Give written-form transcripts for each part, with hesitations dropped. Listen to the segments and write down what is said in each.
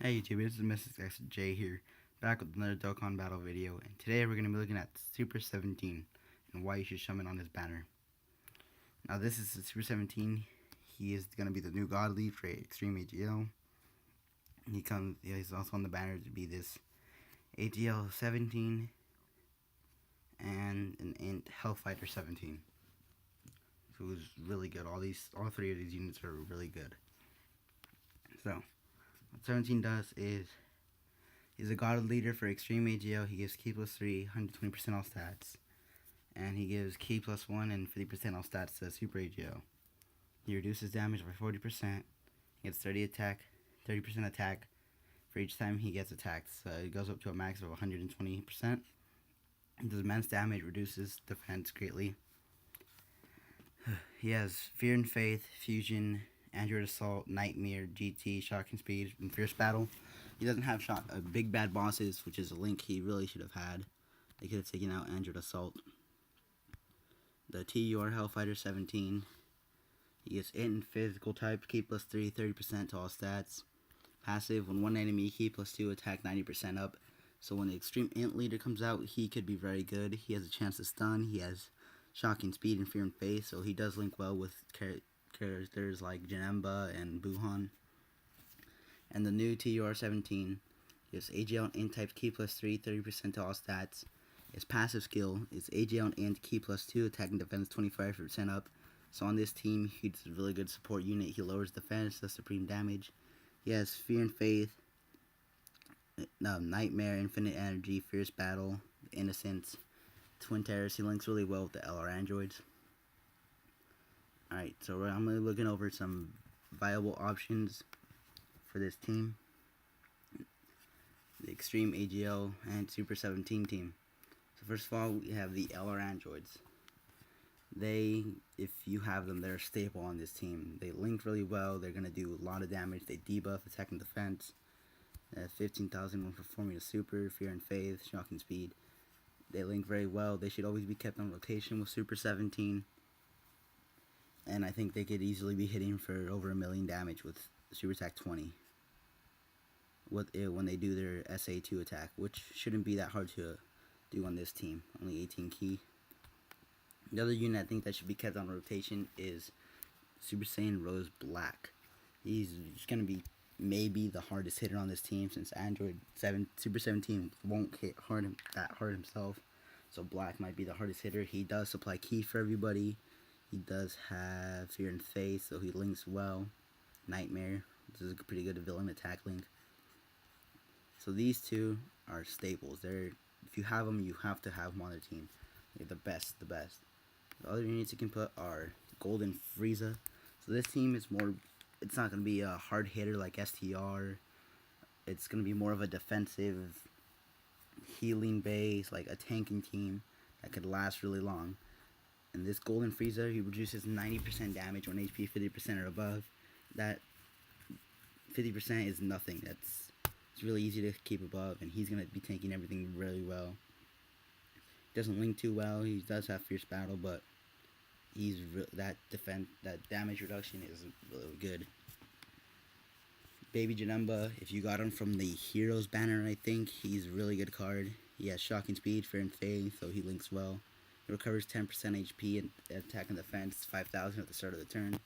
Hey YouTube, this is Mrs. J here, back with another Dokkam battle video, and today we're going to be looking at Super 17 and why you should summon on his banner. Now this is the Super 17, he is going to be the new god lead for Extreme AGL. He's also on the banner to be this AGL 17 and an Int Hellfighter 17. So it was really good, all three of these units are really good. So, what 17 does is he's a god leader for Extreme AGL. He gives K plus 3, 120% all stats. And he gives K plus 1 and 50% all stats to Super AGL. He reduces damage by 40%. He gets 30% attack for each time he gets attacked. So it goes up to a max of 120%. He does immense damage, reduces defense greatly. He has Fear and Faith, Fusion, Android Assault, Nightmare, GT, Shocking Speed, and Fierce Battle. He doesn't have big bad bosses, which is a link he really should have had. They could have taken out Android Assault. The TUR Hellfighter 17. He gets Int and Physical type, K plus 3, 30% to all stats. Passive, when one enemy, K plus 2, attack 90% up. So when the Extreme Int leader comes out, he could be very good. He has a chance to stun. He has Shocking Speed and Fear and Faith, so he does link well with characters like Janemba and Buhan. And the new TUR 17 is AGL and Int type K plus 3, 30% to all stats. His passive skill is AGL and Int K plus 2, attack and defense 25% up. So on this team, he's a really good support unit. He lowers defense, does supreme damage. He has Fear and Faith, Nightmare, Infinite Energy, Fierce Battle, Innocence, Twin Terrors. He links really well with the LR androids. Alright, so I'm going to be looking over some viable options for this team. The Extreme AGL and Super 17 team. So first of all, we have the LR androids. They, if you have them, they're stable on this team. They link really well. They're going to do a lot of damage. They debuff attack and defense. 15,000 when performing a super, Fear and Faith, Shocking Speed. They link very well. They should always be kept on rotation with Super 17. And I think they could easily be hitting for over 1 million damage with Super Attack 20 when they do their SA2 attack, which shouldn't be that hard to do on this team. Only 18 key. The other unit I think that should be kept on rotation is Super Saiyan Rose Black. He's going to be maybe the hardest hitter on this team since Super 17 won't hit that hard himself. So Black might be the hardest hitter. He does supply key for everybody. He does have Fear and Faith, so he links well. Nightmare, this is a pretty good villain attack link. So these two are staples. If you have them, you have to have them on their team. They're the best. The other units you can put are Golden Frieza. So this team is more, it's not going to be a hard hitter like STR. It's going to be more of a defensive, healing base, like a tanking team that could last really long. And this Golden Frieza, he reduces 90% damage when HP 50% or above. That 50% is nothing. It's really easy to keep above, and he's going to be tanking everything really well. Doesn't link too well. He does have Fierce Battle, but that damage reduction is really good. Baby Janemba, if you got him from the Heroes banner, I think he's a really good card. He has Shocking Speed, Fear and Faith, so he links well. He recovers 10% HP and attack and defense, 5,000 at the start of the turn.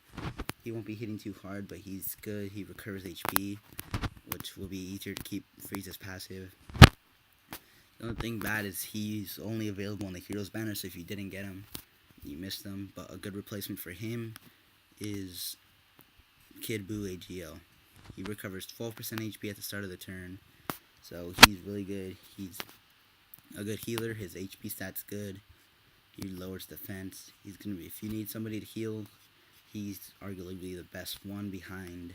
He won't be hitting too hard, but he's good. He recovers HP, which will be easier to keep Frieza's passive. The only thing bad is he's only available on the Heroes banner, so if you didn't get him, you missed him. But a good replacement for him is Kid Buu AGL. He recovers 12% HP at the start of the turn, so he's really good. He's a good healer. His HP stat's good. He lowers defense. He's gonna be, if you need somebody to heal, he's arguably the best one behind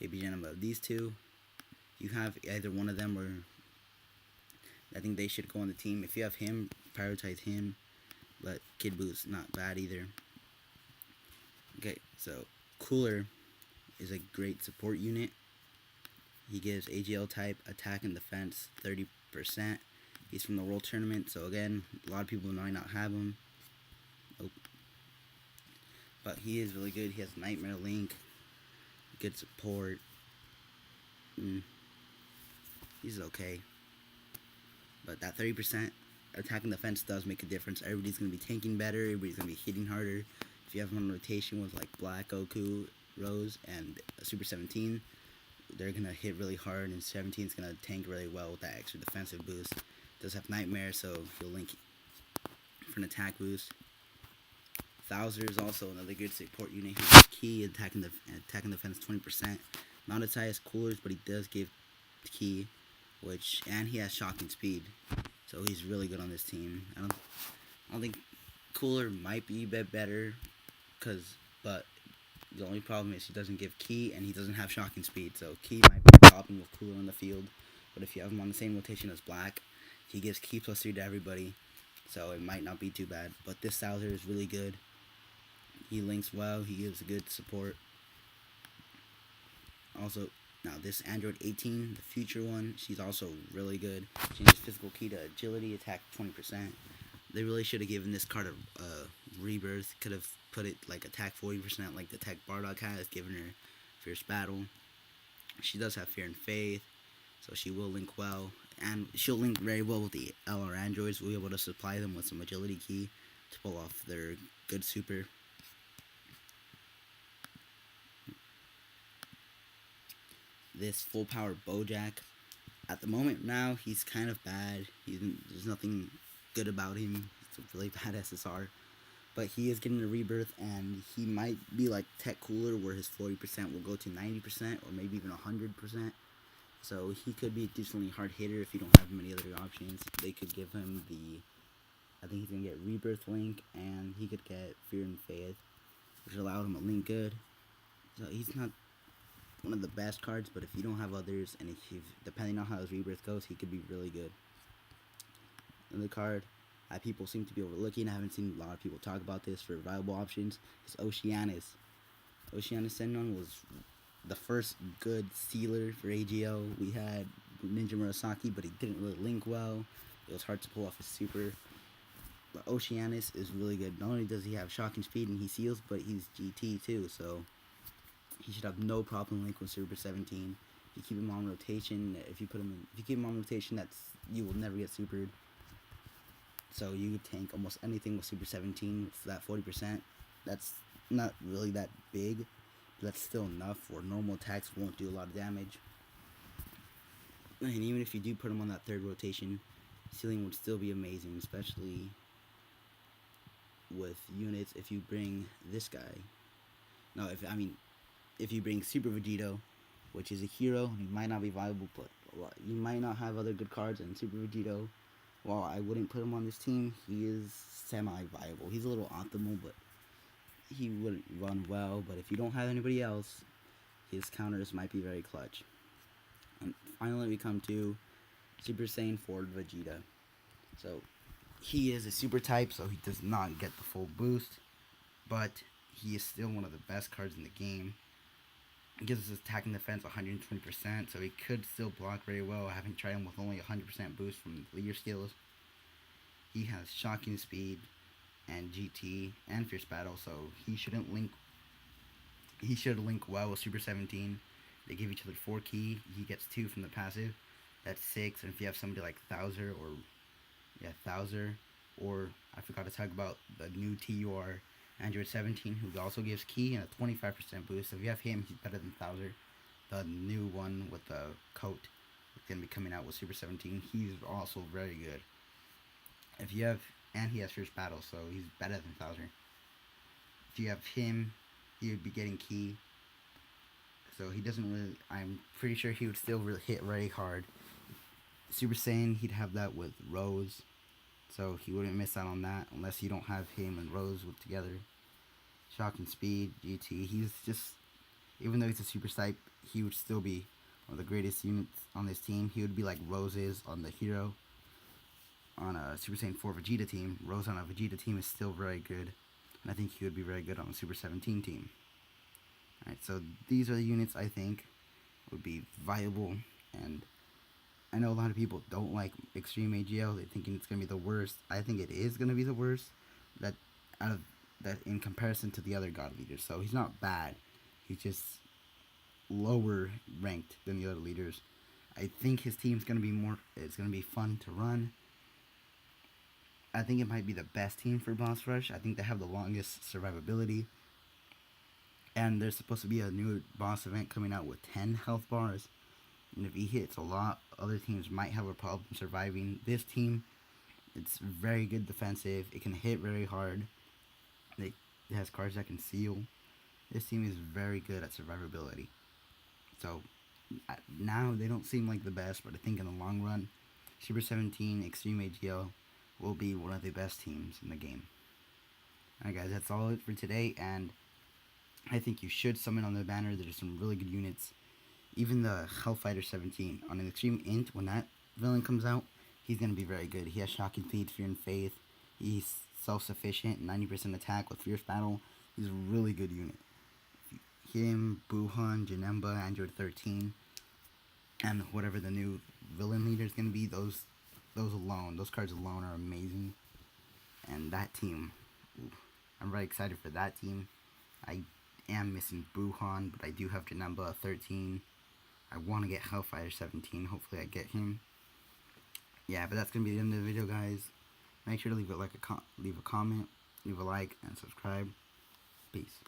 Baby Janemba. These two, you have either one of them, or I think they should go on the team. If you have him, prioritize him. But Kid Buu's not bad either. Okay, so Cooler is a great support unit. He gives AGL type attack and defense 30%. He's from the World Tournament, so again, a lot of people might not have him. But he is really good. He has Nightmare Link, good support. She's okay. But that 30% attack and defense does make a difference. Everybody's going to be tanking better. Everybody's going to be hitting harder. If you have them on rotation with like Black, Goku, Rose, and Super 17, they're going to hit really hard, and 17 is going to tank really well with that extra defensive boost. Does have Nightmare, so he'll link for an attack boost. Thouser is also another good support unit. He's key, attack and defense 20%. Not as high as Coolers, but he does give key, and he has shocking speed, so he's really good on this team. I don't think Cooler might be a bit better, but the only problem is he doesn't give key and he doesn't have shocking speed. So key might be a problem with Cooler on the field, but if you have him on the same rotation as Black, he gives key plus 3 to everybody, so it might not be too bad. But this Thouser is really good. He links well. He gives a good support. Also, now this Android 18, the future one, she's also really good. She has physical key to agility, attack 20%. They really should have given this card a rebirth. Could have put it like attack 40%, like the tech Bardock has, given her fierce battle. She does have fear and faith, so she will link well, and she'll link very well with the LR androids. We'll be able to supply them with some agility key to pull off their good super. This full power Bojack, at the moment now, he's kind of bad. There's nothing good about him. He's a really bad SSR. But he is getting a rebirth, and he might be like Tech Cooler, where his 40% will go to 90%, or maybe even 100%. So he could be a decently hard hitter if you don't have many other options. They could give him I think he's going to get Rebirth Link, and he could get Fear and Faith, which allowed him to link good. So he's not one of the best cards, but if you don't have others, and depending on how his Rebirth goes, he could be really good. Another card that people seem to be overlooking, I haven't seen a lot of people talk about this for viable options, is Oceanus. Oceanus Sennon was the first good sealer for AGO. We had Ninja Murasaki, but he didn't really link well. It was hard to pull off his super. But Oceanus is really good. Not only does he have shocking speed and he seals, but he's GT too, so he should have no problem link with Super 17. If you keep him on rotation, if you keep him on rotation, you will never get supered. So you could tank almost anything with Super 17 for that 40%. That's not really that big, but that's still enough where normal attacks won't do a lot of damage. And even if you do put him on that third rotation, sealing would still be amazing, especially with units. If you bring this guy, if you bring Super Vegito, which is a hero, he might not be viable, but you might not have other good cards, and Super Vegito, while I wouldn't put him on this team, he is semi-viable. He's a little optimal, but he wouldn't run well. But if you don't have anybody else, his counters might be very clutch. And finally, we come to Super Saiyan 4 Vegeta. So he is a super type, so he does not get the full boost, but he is still one of the best cards in the game. It gives his attack and defense 120%, so he could still block very well. I haven't tried him with only 100% boost from leader skills. He has shocking speed and GT and fierce battle, so he should link well with Super 17. They give each other 4 key. He gets 2 from the passive. That's 6. And if you have somebody like Thouser, or I forgot to talk about the new TUR Android 17, who also gives key and a 25% boost. So if you have him, he's better than Thouser. The new one with the coat that's going to be coming out with Super 17, he's also very good. And he has fierce battle, so he's better than Thouser. If you have him, he would be getting key. So he doesn't really, I'm pretty sure he would still really hit very hard. Super Saiyan, he'd have that with Rose, so he wouldn't miss out on that unless you don't have him and Rose together. Shocking speed, GT, he's just, even though he's a super type, he would still be one of the greatest units on this team. He would be like Rose is on the hero. On a Super Saiyan 4 Vegeta team, Rose on a Vegeta team is still very good, and I think he would be very good on a Super 17 team. Alright, so these are the units I think would be viable, and I know a lot of people don't like Extreme AGL. They're thinking it's going to be the worst. I think it is going to be the worst, that in comparison to the other God Leaders. So he's not bad. He's just lower ranked than the other leaders. I think his team's gonna be it's gonna be fun to run. I think it might be the best team for Boss Rush. I think they have the longest survivability. And there's supposed to be a new boss event coming out with 10 health bars. And if he hits a lot, other teams might have a problem surviving. This team, it's very good defensive. It can hit very hard. It has cards that can seal. This team is very good at survivability. So now they don't seem like the best, but I think in the long run, Super 17 Extreme AGL will be one of the best teams in the game. Alright guys, that's all it for today, and I think you should summon on the banner. There's some really good units. Even the Hellfighter 17 on an Extreme Int, when that villain comes out, he's going to be very good. He has Shocking Feed, Fear and Faith. He's self-sufficient, 90% attack with Fierce Battle. He's a really good unit. Him, Buhan, Janemba, Android 13, and whatever the new villain leader is going to be, those cards alone are amazing. And that team, ooh, I'm very excited for that team. I am missing Buhan, but I do have Janemba 13. I want to get Hellfighter 17. Hopefully I get him. Yeah, but that's going to be the end of the video, guys. Make sure to leave a comment, leave a like, and subscribe. Peace.